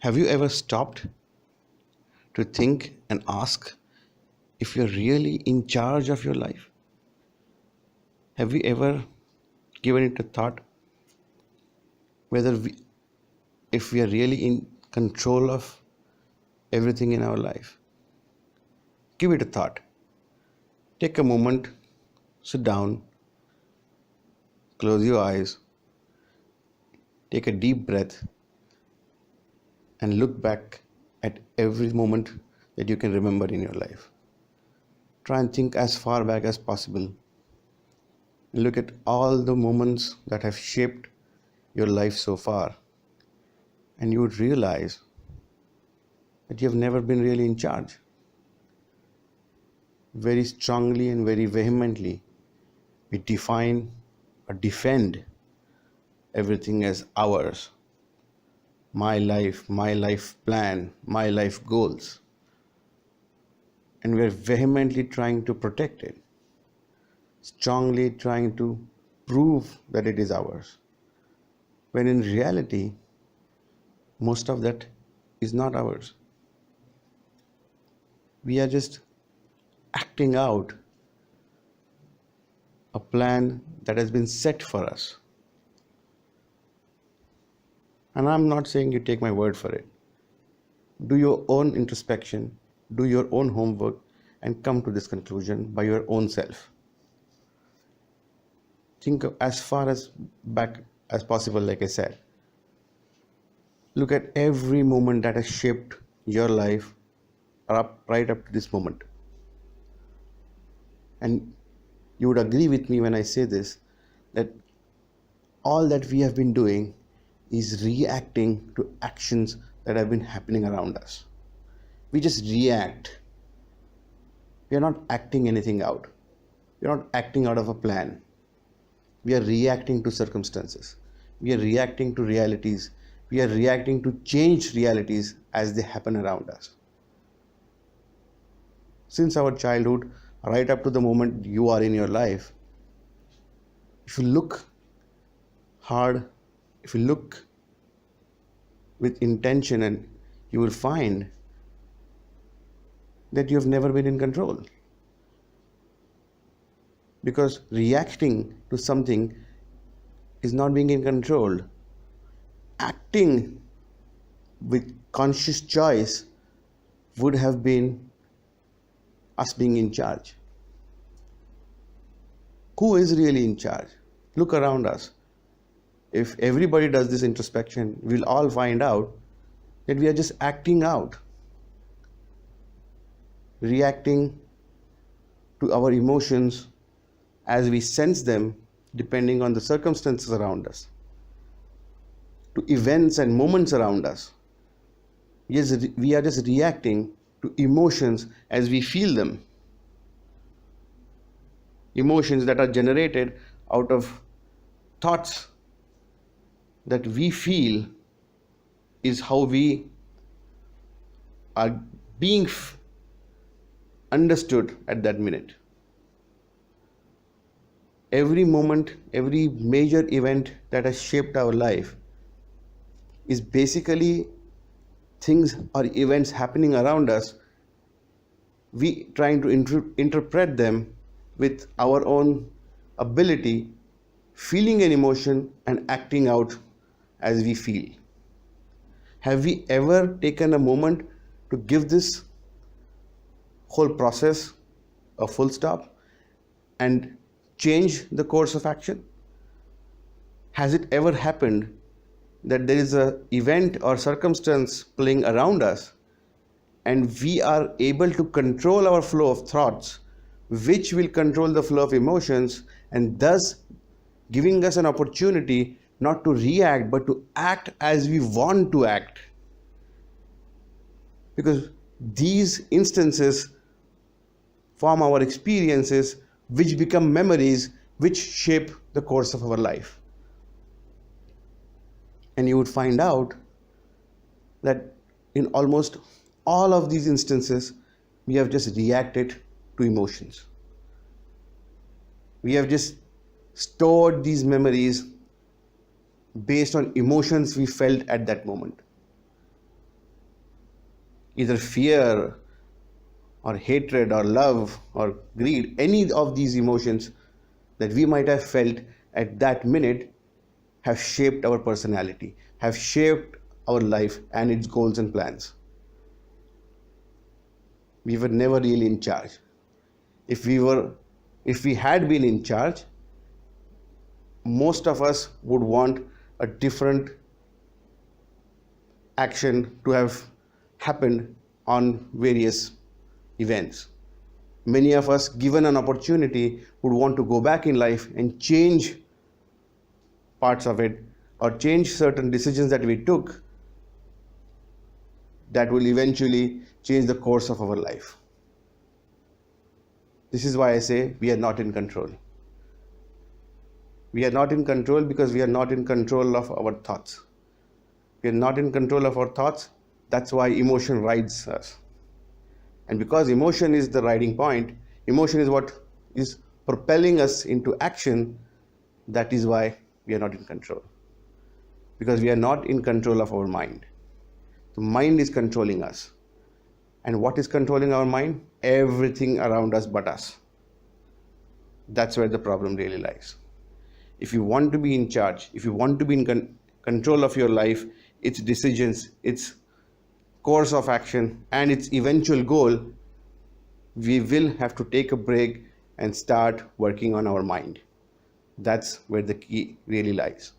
Have you ever stopped to think and ask if you're really in charge of your life? Have you ever given it a thought whether if we are really in control of everything in our life? Give it a thought. Take a moment, sit down, close your eyes, take a deep breath, and look back at every moment that you can remember in your life. Try and think as far back as possible. Look at all the moments that have shaped your life so far, and you would realize that you have never been really in charge. Very strongly and very vehemently, we define or defend everything as ours. My life plan, my life goals. And we are vehemently trying to protect it, strongly trying to prove that it is ours. When in reality, most of that is not ours. We are just acting out a plan that has been set for us. And I'm not saying you take my word for it. Do your own introspection, do your own homework, and come to this conclusion by your own self. Think as far as back as possible, like I said. Look at every moment that has shaped your life right up to this moment. And you would agree with me when I say this, that all that we have been doing is reacting to actions that have been happening around us. We just react. We are not acting anything out. We are not acting out of a plan. We are reacting to circumstances. We are reacting to realities. We are reacting to changed realities as they happen around us. Since our childhood, right up to the moment you are in your life, if you look hard, if you look with intention, and you will find that you have never been in control. Because reacting to something is not being in control. Acting with conscious choice would have been us being in charge. Who is really in charge? Look around us. If everybody does this introspection, we'll all find out that we are just acting out, reacting to our emotions as we sense them depending on the circumstances around us, to events and moments around us. Yes, we are just reacting to emotions as we feel them. Emotions that are generated out of thoughts that we feel is how we are being understood at that minute. Every moment, every major event that has shaped our life is basically things or events happening around us. We trying to interpret them with our own ability, feeling an emotion and acting out as we feel. Have we ever taken a moment to give this whole process a full stop and change the course of action? Has it ever happened that there is an event or circumstance playing around us and we are able to control our flow of thoughts, which will control the flow of emotions, and thus giving us an opportunity not to react but to act as we want to act? Because these instances form our experiences, which become memories, which shape the course of our life. And you would find out that in almost all of these instances, we have just reacted to emotions. We have just stored these memories based on emotions we felt at that moment. either fear or hatred or love or greed, any of these emotions that we might have felt at that minute have shaped our personality, have shaped our life and its goals and plans. We were never really in charge. If we had been in charge, most of us would want a different action to have happened on various events. Many of us, given an opportunity, would want to go back in life and change parts of it or change certain decisions that we took that will eventually change the course of our life. This is why I say we are not in control. We are not in control because we are not in control of our thoughts. We are not in control of our thoughts. That's why emotion rides us. And because emotion is the riding point, emotion is what is propelling us into action, that is why we are not in control. Because we are not in control of our mind. The mind is controlling us. And what is controlling our mind? Everything around us but us. That's where the problem really lies. If you want to be in charge, if you want to be in control of your life, its decisions, its course of action, and its eventual goal, we will have to take a break and start working on our mind. That's where the key really lies.